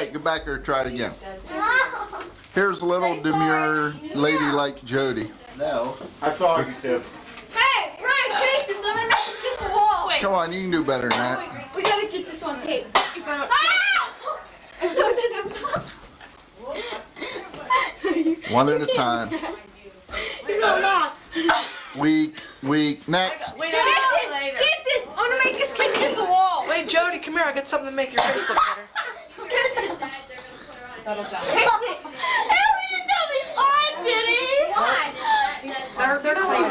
right, go back there and try it again. Here's a little demure lady like Jodi. No, I saw you too. Hey, Brian, take this. I'm gonna make you kiss the wall. Wait. Come on, you can do better than that. We gotta get this on tape. Ah! One at a time. No, not. Weak, next. Wait, Get this. I'm gonna make this kid kiss the wall. wait, Jodi, come here. I got something to make your face look better. Kiss it. Settle down. Kiss it. Why? Why? They're clean.